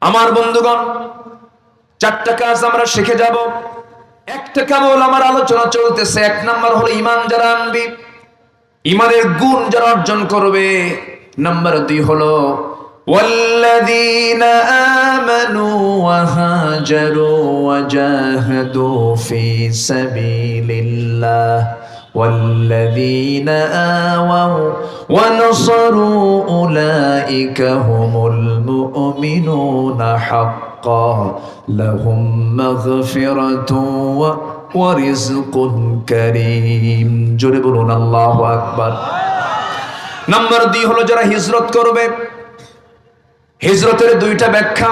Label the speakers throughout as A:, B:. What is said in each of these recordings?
A: আমার বন্ধুগণ, চারটা কাজ আমরা শিখে যাব। একটা কেবল আমার আলোচনা চলতেছে। এক নাম্বার হলো ঈমান যারা আনবি, ঈমানের গুণ যারা অর্জন করবে। নাম্বার 2 হলো ওয়াল্লাযীনা আমানু ওয়া হাজারু ওয়া জাহাদু ফি সাবিলিল্লাহ ওয়াল্লাযীনা আওয়াউ ওয়া নাসারু উলাইকা হুমুল মুমিনুনা হাক্কান লাহুম মাগফিরাতুন ওয়া রিজকুন কারীম। জোরে বলুন আল্লাহু আকবার। নাম্বার 2 হলো যারা হিজরত করবে। হিজরতের 2টা ব্যাখ্যা।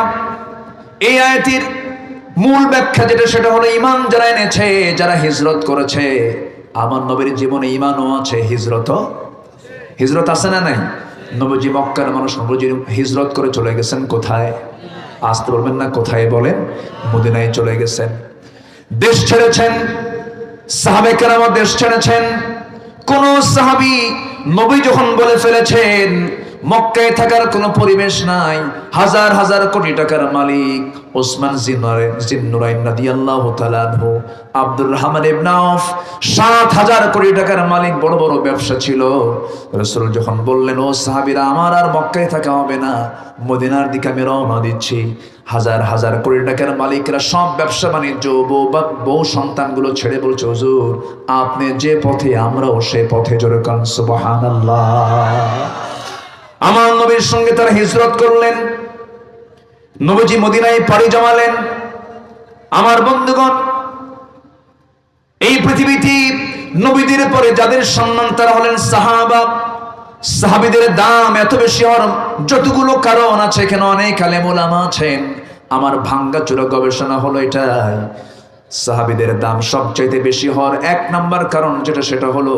A: এই আয়াতের মূল ব্যাখ্যা যেটা, সেটা হলো ঈমান যারা এনেছে, যারা হিজরত করেছে। আমার নবীর জীবনে ঈমানও আছে, হিজরত আছে না নাই? নবীজি মক্কার মানুষ, নবীজি হিজরত করে চলে গেছেন কোথায়? আসতে বলবেন না কোথায়, বলেন মদিনায় চলে গেছেন। দেশ ছেড়েছেন, সাহাবে কেরাম দেশ ছেড়েছেন। কোন সাহাবী নবী যখন বলে ফেলেছেন মক্কায় থাকার কোনো পরিবেশ নাই, হাজার হাজার কোটি টাকার মালিক ওসমান জিন্নুরাইন রাদিয়াল্লাহু তাআলা আনহু, আব্দুর রহমান ইবনে আউফ ৭,০০০ কোটি টাকার মালিক, বড় বড় ব্যবসা ছিল। রাসূল যখন বললেন, ও সাহাবীরা, আমার আর মক্কায় থাকা হবে না, মদিনার দিকে আমি রওনা দিচ্ছি। হাজার হাজার কোটি টাকার মালিকরা সব ব্যবসা বাণিজ্য, বউ সন্তানগুলো ছেড়ে বলছে, হুজুর আপনি যে পথে আমরাও সে পথে। জোরে কান সুবহানাল্লাহ। আমার নবীর সঙ্গে তারা হিজরত করলেন, নবীজি মদিনায় পাড়ি জমালেন। আমার বন্ধুগণ, এই পৃথিবীতে নবীদের পরে যাদের সম্মান তারা হলেন সাহাবা। সাহাবীদের দাম এত বেশি হওয়ার যতগুলো কারণ আছে, এখানে অনেক আলেম ওলামা আছেন। আমার ভাঙ্গাচোরা গবেষণা হলো এটাই, সাহাবীদের দাম সবচাইতে বেশি হওয়ার 1 নাম্বার কারণ যেটা, সেটা হলো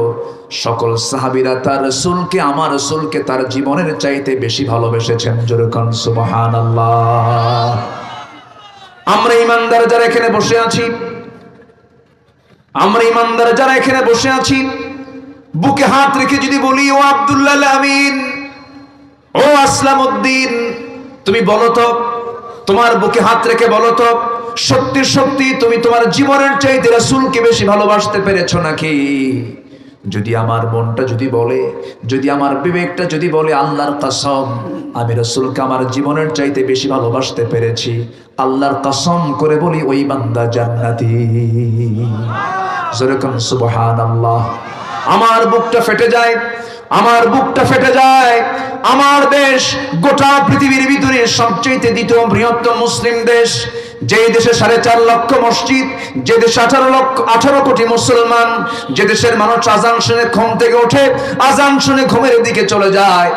A: সকল সাহাবীরা তার রাসূলকে, আমার রাসূলকে তার জীবনের চাইতে বেশি ভালোবেসেছেন। জোরে কান সুবহানাল্লাহ। আমরা ঈমানদার যারা এখানে বসে আছি, বুকে হাত রেখে যদি বলি, ও আব্দুল্লাহ আমিন, ও আসলামউদ্দিন, তুমি বলো তো, তোমার বুকে হাত রেখে বলো তো, সত্যি সত্যি তুমি তোমার জীবনের চাইতে রাসূলকে বেশি ভালোবাসতে পেরেছো নাকি? যদি আমার মনটা যদি বলে, যদি আমার বিবেকটা যদি বলে, আল্লাহর কসম আমি রাসূলকে আমার জীবনের চাইতে বেশি ভালোবাসতে পেরেছি, আল্লাহর কসম করে বলি ওই বান্দা জান্নাতি। জোরে কান সুবহানাল্লাহ। আমার বুকটা ফেটে যায়, আমার বুকটা ফেটে যায়। আমার দেশ গোটা পৃথিবীর ভিতরে সবচেয়ে দ্বিতীয় বৃহত্তম মুসলিম দেশ, যে দেশে 4.5 লক্ষ মসজিদ, যে দেশে 18 কোটি মুসলমান, যে দেশের মানুষ আজান শুনে ঘুম থেকে ওঠে, আজান শুনে ঘুমের দিকে চলে যায়,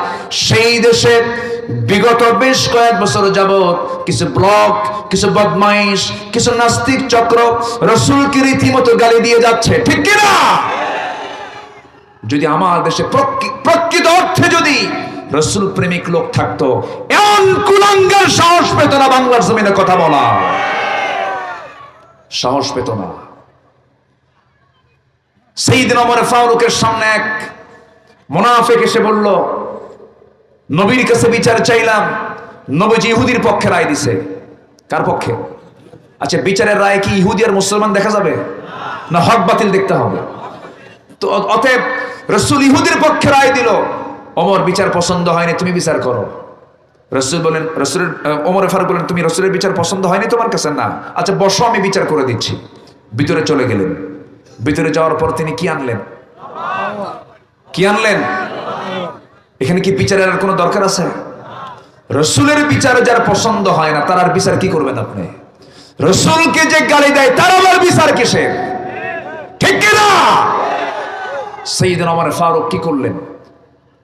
A: সেই দেশে বিগত বেশ কয়েক বছর যাবত কিছু ব্লক, কিছু বদমাইশ, কিছু নাস্তিক চক্র রাসূলকে রীতিমতো গালি দিয়ে যাচ্ছে, ঠিক কিনা? যদি আমার দেশে প্রকৃত অর্থে যদি রাসূল প্রেমিক লোক থাকতো, এমন কুলাঙ্গার সাহস পেত না বাংলার জমিনে কথা বলা, সাহস পেত না। সাইয়েদনা ওমর ফারুকের সামনে এক মুনাফিক এসে বলল, নবীর কাছে বিচার চাইলাম, নবীজি ইহুদির পক্ষে রায় দিছে। কার পক্ষে? আচ্ছা, বিচারের রায় কি ইহুদি আর মুসলমান দেখা যাবে না হক বাতিল দেখতে হবে? তো অতএব রাসূল ইহুদির পক্ষে রায় দিল। ওমর বিচার পছন্দ হয়নি, তুমি বিচার করো। রাসূল বলেন, ওমর ফারুক বলেন, তুমি রাসূলের বিচার পছন্দ হয়নি তোমার কাছে? না, আচ্ছা বসো, আমি বিচার করে দিচ্ছি। ভিতরে চলে গেলেন। ভিতরে যাওয়ার পর তিনি কি আনলেন? এখানে কি বিচারের আর কোনো দরকার আছে? রাসূলের বিচার যার পছন্দ হয় না, তার আর বিচার কি করবেন আপনি? রাসূলকে যে গালি দেয় তার আবার বিচার কিসের? ঠিক কিনা? সাইয়েদনা ওমর ফারুক কি করলেন?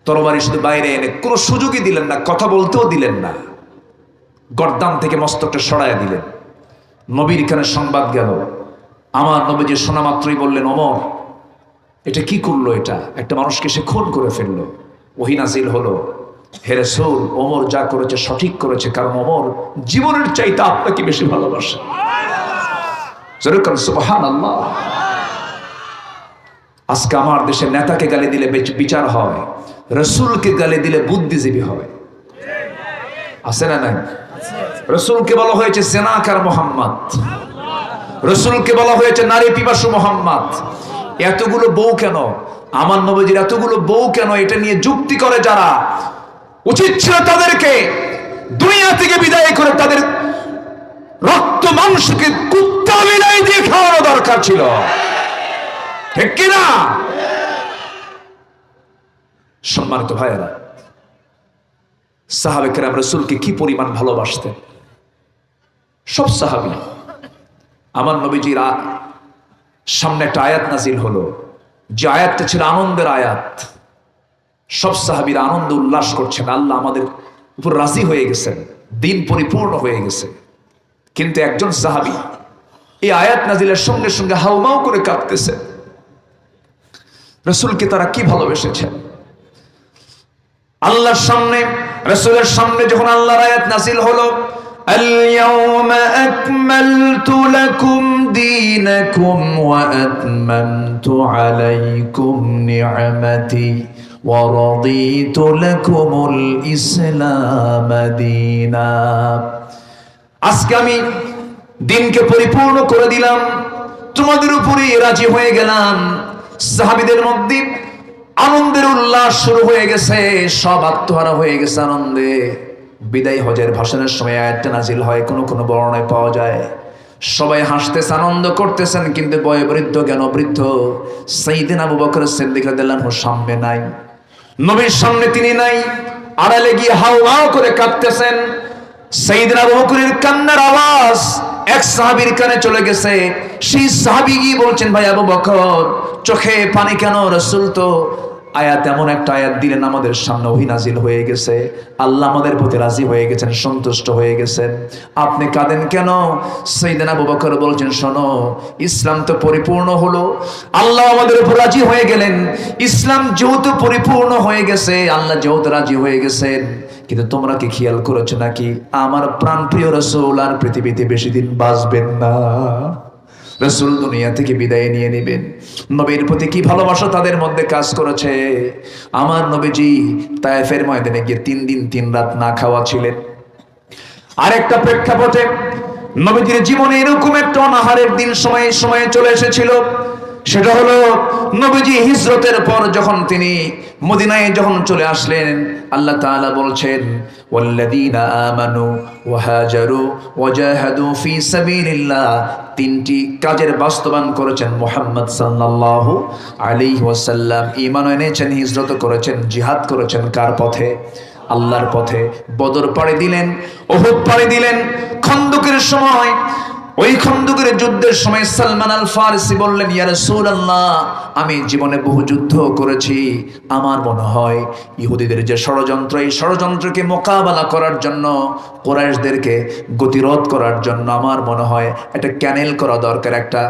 A: তরবারি শুধু বাইরে এনে কোনো সুযোগই দিলেন না, কথা বলতেও দিলেন না, গর্দান থেকে মস্তকটা সরাইয়া দিলেন। নবীর কানে সংবাদ গেল। আমার নবীজি শোনা মাত্রই বললেন, ওমর এটা কি করলো? এটা একটা মানুষকে সে খুন করে ফেললো। ওহী নাজিল হলো, হে রাসূল, ওমর যা করেছে সঠিক করেছে, কারণ ওমর জীবনের চাইতে আপনাকে বেশি ভালোবাসে। জোরে কান সুবহানাল্লাহ। আজকে আমার দেশে নেতাকে গালি দিলে বিচার হয়, রাসূলকে গালি দিলে বুদ্ধিজীবী হয়। আছে না নাই? রসুলকে বলা হয়েছে জেনাকার মোহাম্মদ, রসুলকে বলা হয়েছে নারী পিপাসু মোহাম্মদ। এতগুলো বউ কেন? আমার নবীজির এতগুলো বউ কেন? এটা নিয়ে যুক্তি করে যারা, উচিত ছিল তাদেরকে দুনিয়া থেকে বিদায় করে তাদের রক্ত মাংসকে কুত্তা বিলাই দিয়ে খাওয়ানো দরকার ছিল, ঠিক কিনা? সম্মানিত ভাইয়েরা, সাহাবে কেরাম রাসূলকে কি পরিমাণ ভালোবাসতেন। সব সাহাবী, আমার নবীজির সামনে একটা আয়াত নাজিল হলো, যে আয়াতটা ছিল আনন্দের আয়াত। সব সাহাবীরা আনন্দ উল্লাস করছেন, আল্লাহ আমাদের উপর রাজি হয়ে গেছেন, দিন পরিপূর্ণ হয়ে গেছে। কিন্তু একজন সাহাবী এই আয়াত নাজিলের সঙ্গে সঙ্গে হাউমাউ করে কাঁদতেছে। রাসূলকে তারা কি ভালোবেসেছেন। আল্লাহর সামনে, রাসূলের সামনে যখন আল্লাহর আয়াত নাজিল হলো, আল-ইয়াওমা আকমালতু লাকুম দীনাকুম ওয়া আতমামতু আলাইকুম নি'মাতি ওয়া রাদিতু লাকুমুল ইসলাম দীনা। আজকে আমি দিনকে পরিপূর্ণ করে দিলাম, তোমাদের উপরে রাজি হয়ে গেলাম। সাহাবীদের মধ্যে আনন্দের উল্লাস শুরু হয়ে গেছে, সব আত্মহারা হয়ে গেছে আনন্দে। বিদায় হজের ভাষণের সময় আয়াতটা নাজিল হয়, কোনো কোনো বর্ণনায় পাওয়া যায় সবাই হাসতেছে, আনন্দ করতেছেন, কিন্তু বয়োবৃদ্ধ জ্ঞানবৃদ্ধ সাইয়েদনা আবু বকর সিদ্দিক রাদিয়াল্লাহু আনহু সামনে নাই, নবীর সামনে তিনি নাই, আড়ালে গিয়ে হাওমাও করে কাঁদতেছেন। সাইয়েদনা আবু বকরের কান্নার আওয়াজ এক সাহাবীর কানে চলে গেছে। সেই সাহাবী গিয়ে বলছেন, ভাই আবু বকর, চোখে পানি কেন? রাসূল তো আয়াত, এমন একটা আয়াত দিলেন আমাদের সামনে, ওহী নাজিল হয়ে গেছে, আল্লাহ আমাদের প্রতি রাজি হয়ে গেছেন, সন্তুষ্ট হয়ে গেছেন, আপনি কাঁদেন কেন? সাইয়েদনা আবু বকর বলছেন, শোনো, ইসলাম তো পরিপূর্ণ হলো, আল্লাহ আমাদের উপর রাজি হয়ে গেলেন, ইসলাম যেহেতু পরিপূর্ণ হয়ে গেছে, আল্লাহ যেহেতু রাজি হয়ে গেছেন, কিন্তু তোমরা কি খেয়াল করেছো নাকি আমার প্রাণপ্রিয় রাসূল আর পৃথিবীতে বেশি দিন বাঁচবেন না। রাসূল দুনিয়া থেকে বিদায় নিয়ে নেবেন। নবীর প্রতি কি ভালোবাসা তাদের মধ্যে কাজ করেছে। আমার নবীজি তায়েফের ময়দানে গিয়ে 3 দিন 3 রাত না খাওয়া ছিলেন। আরেকটা প্রেক্ষাপটে নবীজির জীবনে এরকম একটা অনাহারের দিন সময়ে চলে এসেছিল, সেটা হলো নবীজি হিজরতের পর যখন তিনি মদিনায় যখন চলে আসলেন, আল্লাহ তাআলা বলছেন, ওয়াল্লাযীনা আমানু ওয়া হাজারু ওয়া জাহাদু ফি সাবিলিল্লাহ, 3টি কাজের বাস্তবায়ন করেছেন মুহাম্মদ সাল্লাল্লাহু আলাইহি ওয়াসাল্লাম। ঈমান এনেছেন, হিজরত করেছেন, জিহাদ করেছেন কার পথে? আল্লাহর পথে। বদর পাড়ি দিলেন, উহুদ পাড়ি দিলেন। খন্দকের সময়, ওই খন্দকের যুদ্ধের সময় সালমান আল ফারসি বললেন, ইয়া রাসূলুল্লাহ, আমি জীবনে বহু যুদ্ধ করেছি, আমার মনে হয় ইহুদিদের যে ষড়যন্ত্র, এই ষড়যন্ত্রকে মোকাবেলা করার জন্য, কুরাইশদেরকে গতিরোধ করার জন্য আমার মনে হয় একটা ক্যানেল করা দরকার, একটা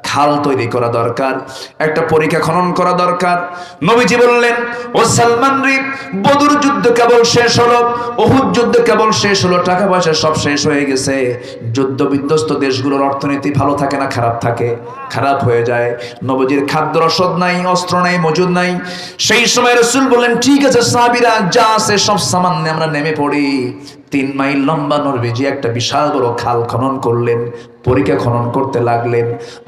A: খাল তৈরি করা দরকার, একটা পরীক্ষা খনন করা দরকার। নবীজি বললেন, ও সালমান রে, বদর যুদ্ধ কেবল শেষ হলো, উহুদ যুদ্ধ কেবল শেষ হলো, টাকা পয়সা সব শেষ হয়ে গেছে। যুদ্ধ বিধ্বস্ত দেশগুলোর অর্থনীতি ভালো থাকে না খারাপ থাকে? খারাপ হয়ে যায়। নবীজির খাদ্য রসদ নাই, অস্ত্র নাই, মজুদ নাই। সেই সময় রাসূল বললেন, ঠিক আছে সাহাবীরা যা আছে সব সামান্য আমরা নেমে পড়ি। 3 মাইল লম্বা নবীজি একটা বিশাল বড় খাল খনন করলেন, পরীক্ষা খনন করতে লাগলেন।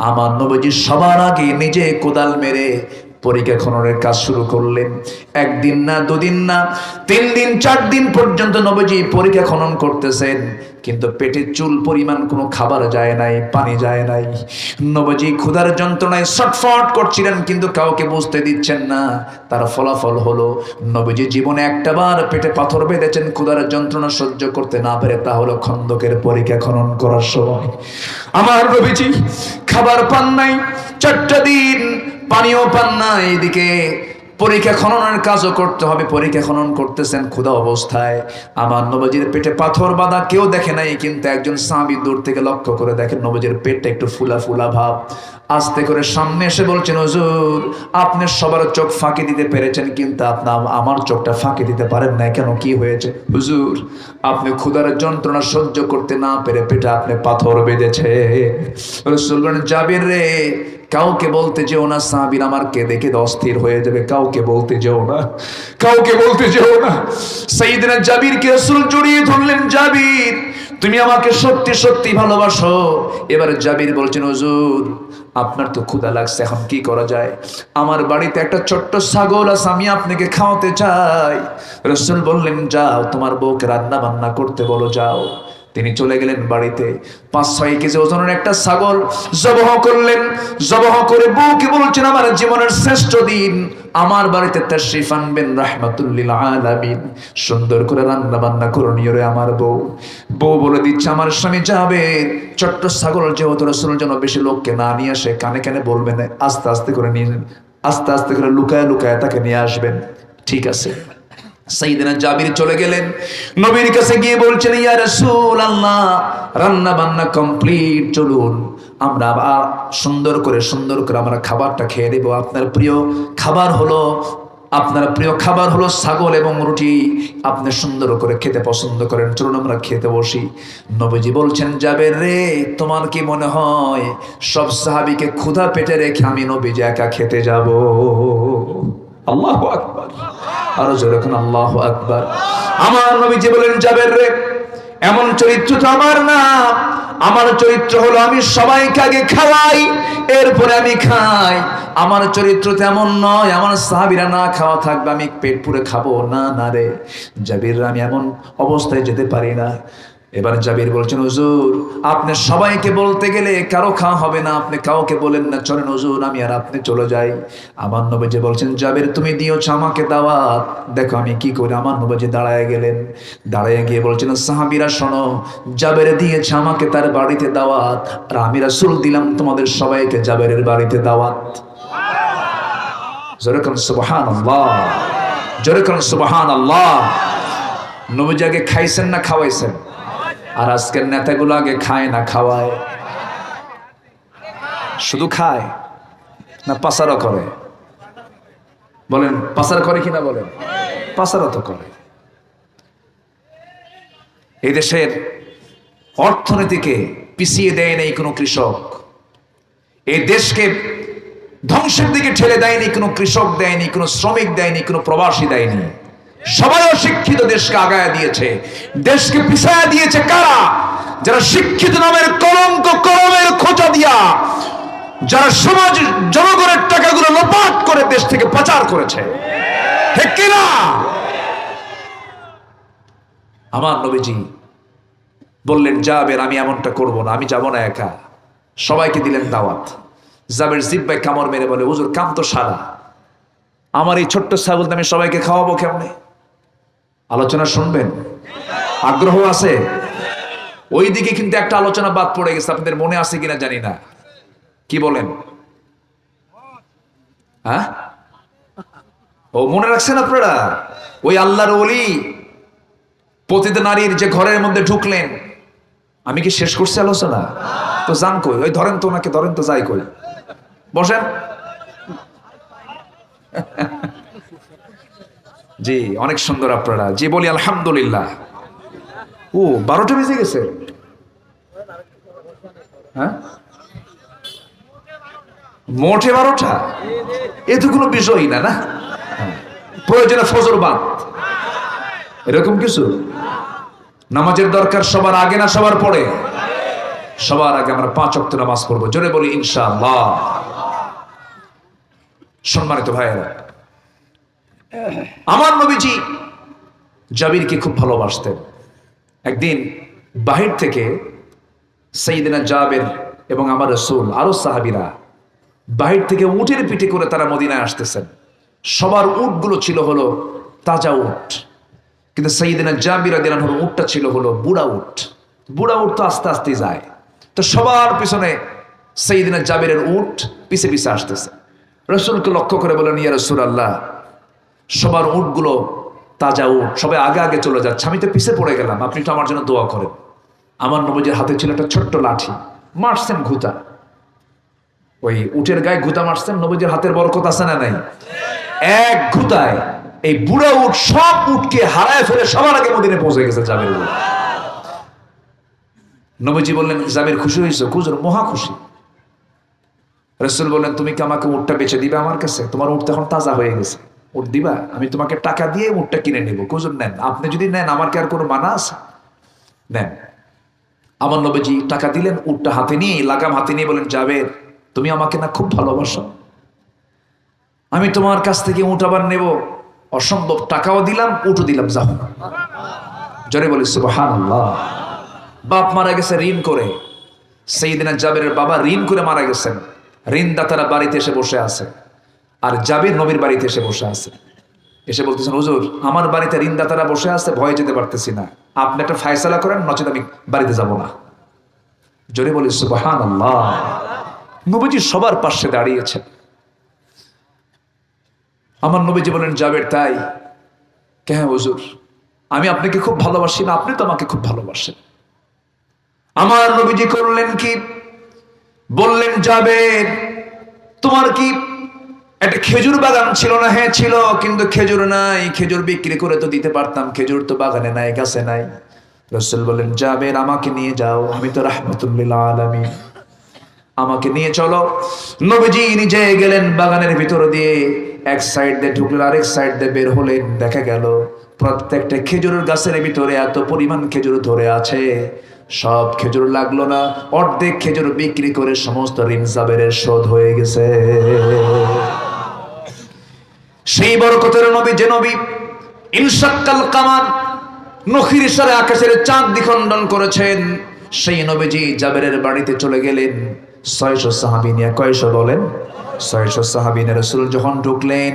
A: আমার নবীজি সবার আগে নিজে কোদাল মেরে পরীক্ষা খননের কাজ শুরু করলেন। 1 দিন না, 2 দিন না, 3 দিন 4 দিন পর্যন্ত নবীজি পরীক্ষা খনন করতেছেন, কিন্তু পেটে চুল পরিমাণ কোনো খাবার যায় নাই, পানি যায় নাই। নবীজি ক্ষুধার যন্ত্রণায় ছটফট করছিলেন, কিন্তু কাউকে বুঝতে দিচ্ছেন না। তার ফলাফল হলো নবীজি জীবনে একটাবার পেটে পাথর বেঁধেছেন ক্ষুধার যন্ত্রণা সহ্য করতে না পেরে, তা হলো খন্দকের পরীক্ষা খনন করার সময়। আমার নবীজি খাবার পান নাই, 4টা দিন পানিও পান না, এদিকে পরীক্ষা খননের কাজও করতে হবে, পরীক্ষা খনন করতেছেন ক্ষুধা অবস্থায়। আমার নবীজির পেটে পাথর বাঁধা, কেউ দেখে নাই, কিন্তু একজন সাহাবী দূর থেকে লক্ষ্য করে দেখেন নবীজির পেটটা একটু ফুলা ফুলা ভাব। আস্তে করে সামনে এসে বলছেন, হুজুর, আপনি সবার চোখ ফাঁকি দিতে পেরেছেন, কিন্তু আপনি আমার চোখটা ফাঁকি দিতে পারেন না কেন? কি হয়েছে? হুজুর, আপনি ক্ষুধার যন্ত্রণা সহ্য করতে না পেরে পেটে আপনি পাথর বেঁধেছে। রাসূল বলেন, জাবির রে, কাউকে বলতে যেও না, সাহাবীর আমার কেঁদে কেঁদে অস্থির হয়ে যাবে, কাউকে বলতে যেও না, কাউকে বলতে যেও না। সাইয়েদনা জাবিরকে রাসূল জড়িয়ে ধরলেন, জাবির, তুমি আমাকে সত্যি সত্যি ভালোবাসো। এবার জাবির বলছেন, হুজুর আপনার তো ক্ষুধা লাগছে, এখন কি করা যায়? আমার বাড়িতে একটা ছোট্ট ছাগল আছে, আমি আপনাকে খাওয়াতে চাই। রাসূল বললেন, যাও তোমার বউকে রান্না বান্না করতে বলো, যাও। তিনি চলে গেলেন বাড়িতে, 5-6 কেজি ওজনের একটা ছাগল জবাহ করলেন। জবাহ করে বউকে বলছেন, আমার জীবনের শ্রেষ্ঠ দিন, আমার বাড়িতে তাশরীফ আনবেন রাহমাতুল লিল আলামিন, সুন্দর করে রান্না বান্না করণীয় রে আমার বউ। বউ বলে দিচ্ছে, আমার স্বামী যাবে, ছোট্ট ছাগল যেহেতু রাসূল যেন বেশি লোককে না নিয়ে আসে, কানে কানে বলবেন, আস্তে আস্তে করে নিয়ে, আস্তে আস্তে করে লুকায় লুকায় তাকে নিয়ে আসবেন। ঠিক আছে। সাইয়েদনা জাবির চলে গেলেন, নবীর কাছে গিয়ে বলছেন, ইয়া রাসূলুল্লাহ রান্না বান্না কমপ্লিট, চলুন আমরা আবার সুন্দর করে আমরা খাবারটা খেয়ে নেব। আপনার প্রিয় খাবার হলো ছাগল এবং রুটি, আপনি সুন্দর করে খেতে পছন্দ করেন, চলুন আমরা খেতে বসি। নবীজি বলছেন, জাবের রে, তোমার কি মনে হয় সব সাহাবীকে ক্ষুধা পেটে রেখে আমি নবীজি একা খেতে যাব? আল্লাহু আকবার, আরো জোরে কোন আল্লাহু আকবার। আমার নবীজি বলেন, জাবের রে, এমন চরিত্র তো আমার না। আমার চরিত্র হলো আমি সবাইকে আগে খাওয়াই, এরপরে আমি খাই। আমার চরিত্র তেমন নয় আমার সাহাবীরা না খাওয়া থাকবে আমি পেট পুরে খাবো, না না রে জাবির, আমি এমন অবস্থায় যেতে পারি না। এবার জাবির বলছেন, হুজুর আপনি সবাইকে বলতে গেলে কারো খাওয়া হবে না, আপনি কাউকে বলেন না, চলেন হুজুর আমি আর আপনি চলে যাই। আমার নবীজি বলছেন, জাবির তুমি দিয়েছ আমাকে দাওয়াত, দেখো আমি কি করি। আমার নবীজি দাঁড়ায় গেলেন, দাঁড়ায় গিয়ে বলছেন, সাহাবীরা শোনো, জাবের দিয়েছে আমাকে তার বাড়িতে দাওয়াত, আর আমি রাসূল দিলাম তোমাদের সবাইকে জাবেরের বাড়িতে দাওয়াত। জোরে কোন সুবহানাল্লাহ, জোরে কোন সুবহানাল্লাহ। নবীজি আগে খাইছেন না খাওয়াইছেন? আর আজকের নেতাগুলো আগে খায় না খাওয়ায়? শুধু খায় না পাসারও করে? বলেন পাসার করে কিনা বলেন? পাসারও তো করে। এই দেশের অর্থনীতিকে পিছিয়ে দেয় নাই কোনো কৃষক, এই দেশকে ধ্বংসের দিকে ঠেলে দেয়নি কোনো কৃষক, দেয়নি কোনো শ্রমিক, দেয়নি কোনো প্রবাসী, দেয়নি। সবাই অশিক্ষিত দেশকে আগায় দিয়েছে, দেশকে পিছায়া দিয়েছে কারা? যারা শিক্ষিত নামের কলঙ্ক, কলমের খোঁচা দিয়া, যারা সমাজ জনগণের টাকাগুলো লোপাট করে দেশ থেকে পাচার করেছে, ঠিক কিনা? আমার নবীজি বললেন, জাবের আমি এমনটা করব না, আমি যাব না একা। সবাইকে দিলেন দাওয়াত। জাবের জিব্বায় কামড় মেরে বলে, হুজুর কাম তো সারা, আমার এই ছোট্ট ছাগল আমি সবাইকে খাওয়াবো কেমনে? আলোচনা শুনবেন? আগ্রহ আছে? ওই দিকে কিন্তু একটা আলোচনা বাদ পড়ে গেছে, আপনাদের মনে আছে কিনা জানি না। কি বলেন? হ্যাঁ, ও মনে রাখছেন আপনারা? ওই আল্লাহর ওলি পতিত নারীর যে ঘরের মধ্যে ঢুকলেন, আমি কি শেষ করছি আলোচনা? তো যান কই? ওই ধরেন তো ওনাকে, ধরেন তো, যাই কই, বসেন। জি অনেক সুন্দর আপনারা, জি বলি আলহামদুলিল্লাহ। ও 12টা বেজে গেছে। হ্যাঁ মোটে 12টা, এ তো কোনো বিষয়ই না, না প্রয়োজনে ফজর বাদ, এরকম কিছু? নামাজের দরকার সবার আগে না সবার পরে? সবার আগে আমরা 5 ওয়াক্ত নামাজ পড়বো, জোরে বলি ইনশাআল্লাহ। সম্মানিত ভাইয়েরা, আমার নবীজি জাবিরকে খুব ভালোবাসতেন। একদিন বাহির থেকে সাইয়েদনা জাবের এবং আমার রাসূল আরো সাহাবীরা বাহির থেকে উটের পিঠে করে তারা মদিনায় আসতেছেন। সবার উটগুলো ছিল হলো তাজা উট, কিন্তু সাইয়েদনা জাবির রাদিয়াল্লাহু আনহুর উটটা ছিল হলো বুড়া উট। বুড়া উট তো আস্তে আস্তে যায়, তো সবার পিছনে সাইয়েদনা জাবিরের উট পিছে পিছে আসতেছে। রাসূলকে লক্ষ্য করে বলেন, ইয়া রাসূলুল্লাহ, সবার উটগুলো তাজা উট, সবাই আগে আগে চলে যাচ্ছে, আমি তো পিছে পড়ে গেলাম, আপনি তো আমার জন্য দোয়া করেন। আমার নবীজির হাতে ছিল একটা ছোট্ট লাঠি, মারছেন ঘুতা, ওই উটের গায়ে ঘুতা মারছেন। নবীজির হাতের বরকত আছে না নাই? এক ঘুতায় এই বুড়া উট সব উটকে হারায় ফেলে সবার আগে মদিনায় পৌঁছে গেছে জাবির। নবীজি বললেন, জাবির খুশি হয়েছে? হুজুর মহা খুশি। রাসূল বললেন, তুমি কি আমাকে উটটা বেচে দিবে আমার কাছে? তোমার উট এখন তাজা হয়ে গেছে, উট দিবা? আমি তোমাকে টাকা দিয়ে উটটা কিনে নেব। হুজুর নেন, আপনি যদি নেন আমার কি আর কোনো মানা আছে? নেন। আমার নবীজি টাকা দিলেন, উটটা হাতে নিয়ে, লাগাম হাতে নিয়ে বলেন, জাবের তুমি আমাকে না খুব ভালোবাসো, আমি তোমার কাছ থেকে উট আবার নেব, অসম্ভব, টাকাও দিলাম উটও দিলাম, যাও। জোরে বলি সুবহানাল্লাহ। বাপ মারা গেছে ঋণ করে, সাইয়েদনা জাবেরের বাবা ঋণ করে মারা গেছেন, ঋণদাতারা বাড়িতে এসে বসে আছে, আর জাবের নবীর বাড়িতে এসে বসে আছে, এসে বলতেছেন, হুজুর আমার বাড়িতে ঋণদাতারা বসে আছে, ভয়ে যেতে পারতেছি না, আপনি একটা ফায়সালা করেন, নচেত আমি বাড়িতে যাব না। জোরে বলি সুবহানাল্লাহ। নবীজি সবার পাশে দাঁড়িয়েছেন। আমার নবীজি বলেন, জাবের তাই? হ্যাঁ হুজুর, আমি আপনাকে খুব ভালোবাসি না, আপনি তো আমাকে খুব ভালোবাসেন। আমার নবীজি করলেন কি, বললেন, জাবের তোমার কি একটা খেজুর বাগান ছিল না? হ্যাঁ ছিল, কিন্তু খেজুর নাই, খেজুর বিক্রি করে তো দিতে পারতাম, খেজুর তো বাগানে নাই, গাছে নাই। রাসূল বলেন, জাবের আমাকে নিয়ে যাও, আমি তো রাহমাতুল লিল আলামিন, আমাকে নিয়ে চলো। নবীজি নিজে গেলেন বাগানের ভিতর দিয়ে, এক সাইড দিয়ে ঢুকলেন, আরেক সাইড দিয়ে বের হলেন, দেখা গেল প্রত্যেকটা খেজুরের গাছের ভিতরে এত পরিমাণ খেজুর ধরে আছে, সব খেজুর লাগলো না, অর্ধেক খেজুর বিক্রি করে সমস্ত ঋণ জাবেরের শোধ হয়ে গেছে। সেই বরকতের নবী, যে নবী ইনশাক্কাল কামার, নখির ইশারায় আকাশের চাঁদ দ্বিখণ্ডন করেছেন, সেই নবীজি জাবেরের বাড়িতে চলে গেলেন। 600 সাহাবী নিয়ে, কয়শো বলেন? 600 সাহাবী নিয়ে রাসূল যখন ঢুকলেন,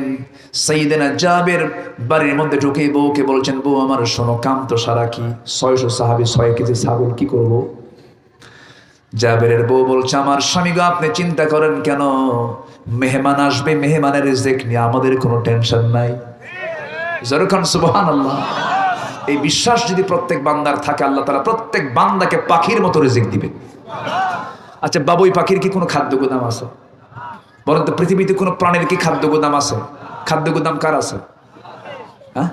A: সাইয়েদনা জাবের বাড়ির মধ্যে ঢুকে বউকে বলছেন, বউ আমার শোনো, কাম তো সারা কি, 600 সাহাবী 6 কেজি ছাগল কি করব? জাবেরের বউ বলছে, আমার স্বামী গো, আপনি চিন্তা করেন কেন, মেহমান আসবে, মেহমানের রিজিক নিয়ে আমাদের কোনো টেনশন নাই। জোরখান সুবহানাল্লাহ। এই বিশ্বাস যদি প্রত্যেক বান্দার থাকে, আল্লাহ তাআলা প্রত্যেক বান্দাকে পাখির মতো রিজিক দিবে। আচ্ছা বাবুই পাখির কি কোনো খাদ্য গুদাম আছে? বলেন তো, পৃথিবীতে কোনো প্রাণীর কি খাদ্য গুদাম আছে? খাদ্য গুদাম কার আছে? হ্যাঁ,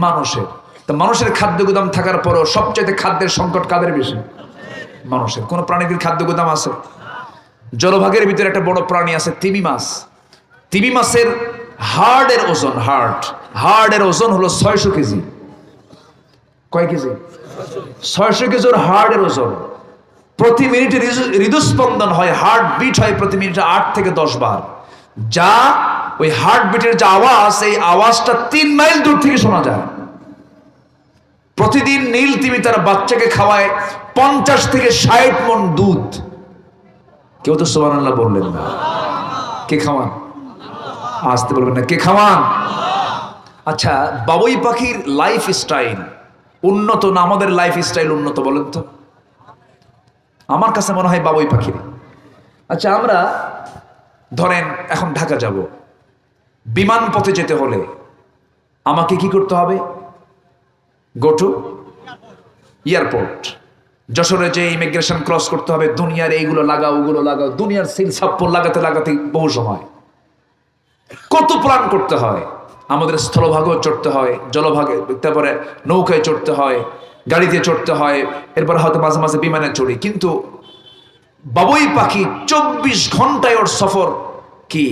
A: মানুষের। তো মানুষের খাদ্য গুদাম থাকার পরও সবচেয়ে খাদ্যের সংকট কাদের বেশি? মানুষের। কোন প্রাণীর খাদ্য গুদাম আছে? জলভাগের ভিতরে একটা বড় প্রাণী আছে, তিমি মাছ। তিমি মাছের হার্ডের ওজন, হার্ডের ওজন হলো 600 কেজি। কয় কেজি? 600 কেজির হার্ডের ওজন। প্রতি মিনিটে হৃদস্পন্দন হয়, হার্ট বিট হয় প্রতি মিনিটে 8 থেকে 10 বার, যা ওই হার্ট বিটের যে আওয়াজ, এই আওয়াজটা 3 মাইল দূর থেকে শোনা যায়। প্রতিদিন নীল তিমি তার বাচ্চাকে খাওয়ায় 50 থেকে 60 মণ দুধ। কেউ তো সুবহানাল্লাহ বললেন না। কে খাওয়ান? আসতে বলবেন না, কে খাওয়ান? আচ্ছা, বাবুই পাখির লাইফ স্টাইল উন্নত না আমাদের লাইফ স্টাইল উন্নত? বলেন তো। আমার কাছে মনে হয় বাবুই পাখির। আচ্ছা, আমরা ধরেন এখন ঢাকা যাব, বিমান পথে যেতে হলে আমাকে কি করতে হবে? Go to airport. যশোরে যে ইমিগ্রেশন ক্রস করতে হবে, দুনিয়ার এইগুলো লাগাও, ওগুলো লাগাও, দুনিয়ার সিল সাপ্পর লাগাতে লাগাতে বহু সময়, কত প্ল্যান করতে হয়। আমাদের স্থলভাগেও চড়তে হয়, জলভাগে, তারপরে নৌকায় চড়তে হয়, গাড়িতে চড়তে হয়, এরপর হয়তো মাঝে মাঝে বিমানে চড়ি। কিন্তু বাবুই পাখি 24 ঘন্টায় ওর সফর কি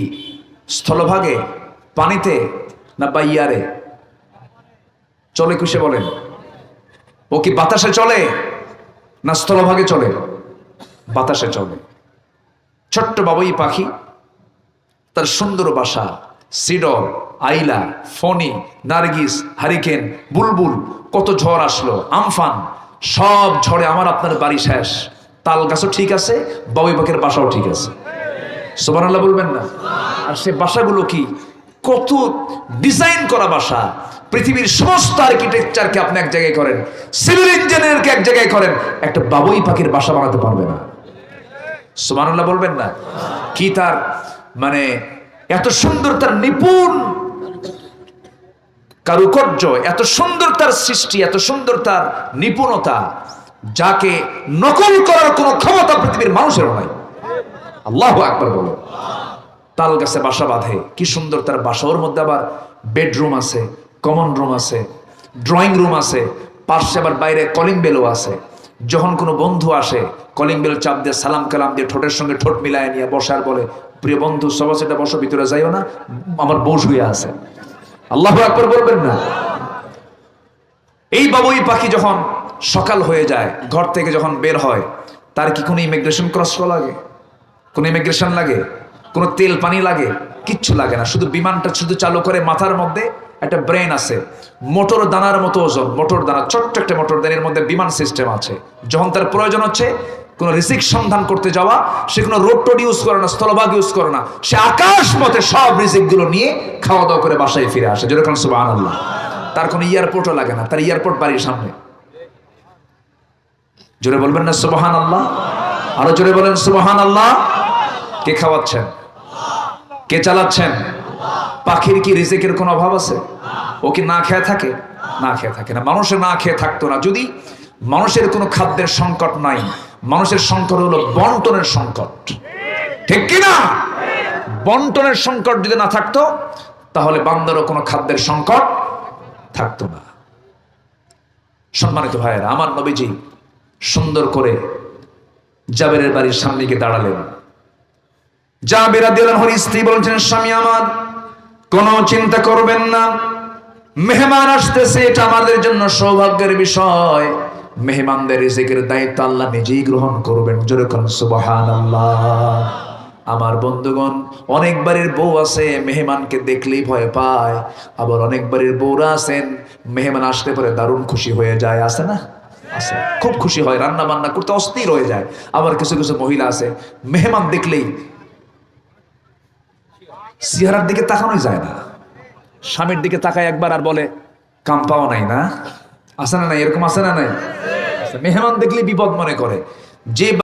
A: স্থলভাগে, পানিতে, না বাইয়ারে চলে? কুশে বলেন, ও কি বাতাসে চলে না স্থলভাগে চলে? বাতাসে চলে। ছোট্ট বাবুই পাখি, তার সুন্দর বাসা, সিডর, আইলা, ফণি, নার্গিস, হারিকেন, বুলবুল, কত ঝড় আসলো, আমফান, সব ঝড়ে আমার আপনার বাড়ি শেষ। তাল গাছও ঠিক আছে, বাবুই পাখির বাসাও ঠিক আছে। সুবহানাল্লাহ বলবেন না? আর সে বাসাগুলো কি কত ডিজাইন করা বাসা। পৃথিবীর সমস্ত আর্কিটেকচারকে আপনি এক জায়গায় করেন, সিভিল ইঞ্জিনিয়ারকে এক জায়গায় করেন, একটা বাবুই পাখির বাসা বানাতে পারবে না। সুবহানাল্লাহ বলবেন না? কি তার মানে এত সুন্দর, তার নিপুণ কারুকার্য, এত সুন্দর তার সৃষ্টি, এত সুন্দর তার নিপুণতা, যাকে নকল করার কোনো ক্ষমতা পৃথিবীর মানুষেরও নাই। আল্লাহু আকবার বলো। তাল গাছে বাসা বাঁধে, কি সুন্দর তার বাসা। ওর মধ্যে আবার বেডরুম আছে, কমন রুম আছে, ড্রয়িং রুম আছে, পাশে আবার বাইরে কলিং বেলও আছে। যখন কোনো বন্ধু আসে, কলিং বেল চাপ দিয়ে সালাম কালাম দিয়ে ঠোঁটের সঙ্গে ঠোঁট মিলায় নিয়ে বসার, বলে প্রিয় বন্ধু সবার সেটা বসো, ভিতরে যাইও না, আমার বউ শুয়ে আছে। আল্লাহু আকবার বলবেন না? এই বাবুই পাখি যখন সকাল হয়ে যায়, ঘর থেকে যখন বের হয়, তার কি কোনো ইমিগ্রেশন ক্রস করা লাগে? কোনো ইমিগ্রেশন লাগে? কোনো তেল পানি লাগে? কিচ্ছু লাগে না। শুধু বিমানটা শুধু চালু করে, মাথার মধ্যে একটা ব্রেন আছে, মোটর দানার মতো ওজন, মোটর দানা, ছোট্ট একটা মোটর দানের মধ্যে বিমান সিস্টেম আছে। যখন তার প্রয়োজন হচ্ছে কোনো রিজিক সন্ধান করতে যাওয়া, সে কোনো রোড টোড ইউজ করে না, স্থলভাগ ইউজ করে না, সে আকাশ পথে সব রিজিকগুলো নিয়ে খাওয়া দাওয়া করে বাসায় ফিরে আসে। যেরকম সুবহানাল্লাহ। তার কোনো এয়ারপোর্টও লাগে না, তার এয়ারপোর্ট বাড়ির সামনে। জোরে বলবেন না সুবহানাল্লাহ? আরো জোরে বলেন সুবহানাল্লাহ। কে খাওয়াচ্ছেন? কে চালাচ্ছেন? পাখির কি রিজিকের কোনো অভাব আছে? ও কি না খেয়ে থাকে? না খেয়ে থাকে না। মানুষের না খেয়ে থাকতো না যদি মানুষের কোনো খাদ্যের সংকট নাই। মানুষের সংকট হলো বন্টনের সংকট, ঠিক কিনা? বন্টনের সংকট যদি না থাকতো তাহলে বান্দারও কোনো খাদ্যের সংকট থাকতো না। সম্মানিত ভাইয়েরা, আমার নবীজি সুন্দর করে জাবেরের বাড়ির সামনে গিয়ে দাঁড়ালেন। জাবের রাদিয়াল্লাহু আনহুর স্ত্রী বলছেন, স্বামী আমার, কোনো চিন্তা করবেন না, মেহমান আসতেছে, এটা আমাদের জন্য সৌভাগ্যের বিষয়। মেহমানদের রিজিকের দায়িত্ব আল্লাহ নিজেই গ্রহণ করবেন। জোরে বলুন সুবহানাল্লাহ। আমার বন্ধুগণ, অনেক বাড়ির বউ আছে মেহমানকে দেখলেই ভয় পায়, আবার অনেক বাড়ির বউরা আছেন মেহমান আসলে পরে দারুণ খুশি হয়ে যায়, আছে না? আছে, খুব খুশি হয়, রান্না বান্না করতে অস্থির হয়ে যায়। আবার কিছু কিছু মহিলা আছে মেহমান দেখলেই চেহারার দিকে তাকানোই যায় না, স্বামীর দিকে তাকায় একবার আর বলে কাম পাওয়া নাই না। আছে না নাই? এরকম আছে না নাই? মেহমান দেখলে বিপদ মনে করে। যে